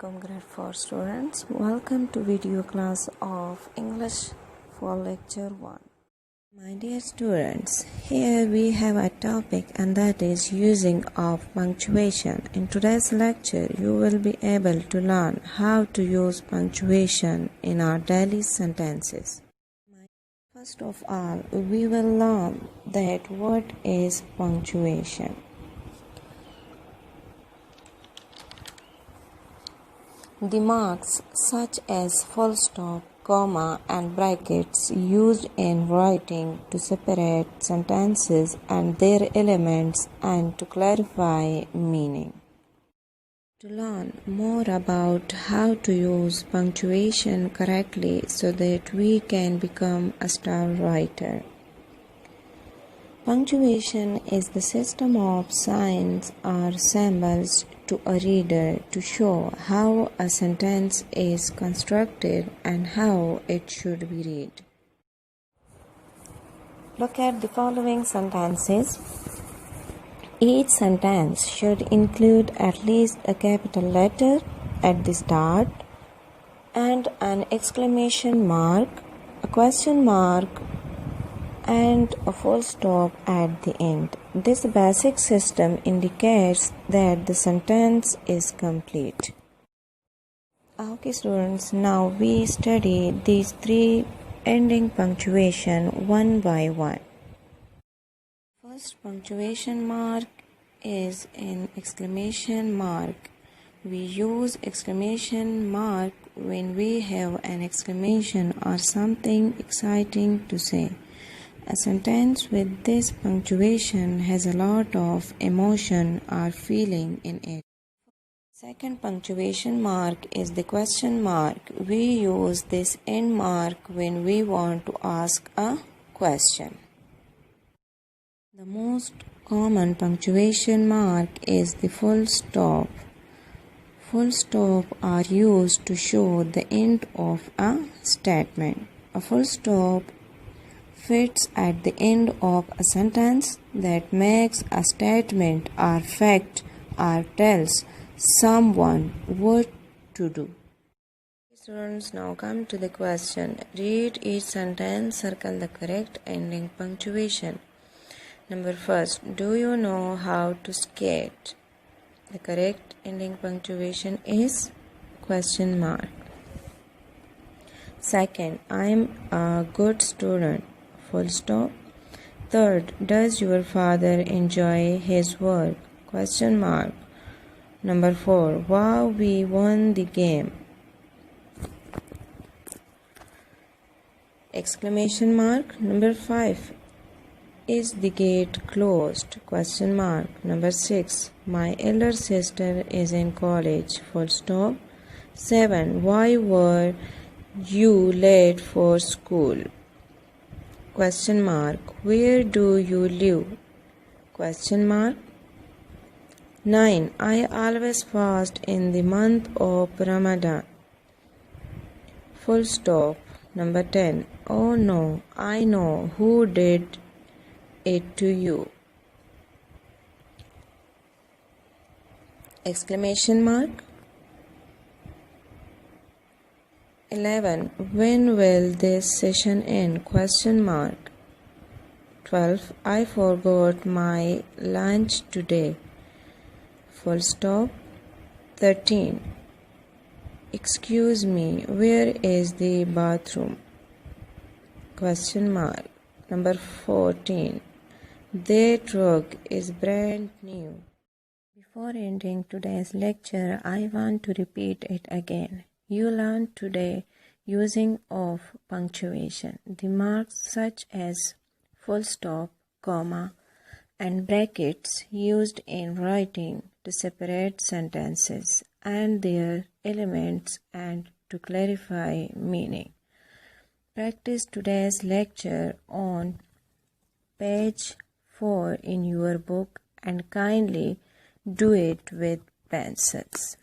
Assalamualaikum grade 4 students. Welcome to video class of English for lecture 1. My dear students, here we have a topic and that is using of punctuation. In today's lecture, you will be able to learn how to use punctuation in our daily sentences. First of all, we will learn that what is punctuation. The marks such as full stop, comma and brackets used in writing to separate sentences and their elements and to clarify meaning. To learn more about how to use punctuation correctly so that we can become a star writer. Punctuation is the system of signs or symbols to a reader to show how a sentence is constructed and how it should be read. Look at the following sentences. Each sentence should include at least a capital letter at the start and an exclamation mark, a question mark, and a full stop at the end. This basic system indicates that the sentence is complete. Okay students, now we study these three ending punctuation one by one. First punctuation mark is an exclamation mark. We use exclamation mark when we have an exclamation or something exciting to say. A sentence with this punctuation has a lot of emotion or feeling in it. Second punctuation mark is the question mark. We use this end mark when we want to ask a question. The most common punctuation mark is the full stop. Full stop are used to show the end of a statement. A full stop fits at the end of a sentence that makes a statement or fact or tells someone what to do. Students, now come to the question. Read each sentence, circle the correct ending punctuation. Number first, do you know how to skate? The correct ending punctuation is question mark. Second, I'm a good student. Full stop. Third, does your father enjoy his work? Question mark. Number 4, wow, we won the game. Exclamation mark. Number 5, is the gate closed? Question mark. Number 6, my elder sister is in college. Full stop. 7, why were you late for school? Question mark. Where do you live? Question mark. 9, I always fast in the month of Ramadan. Full stop. Number 10, oh no, I know who did it to you. Exclamation mark. 11, when will this session end? Question mark. 12, I forgot my lunch today. Full stop. 13, excuse me, where is the bathroom? Question mark. Number 14, their truck is brand new. Before ending today's lecture, I want to repeat it again. You learned today using of punctuation. The marks such as full stop, comma, and brackets used in writing to separate sentences and their elements and to clarify meaning. Practice today's lecture on page 4 in your book and kindly do it with pencils.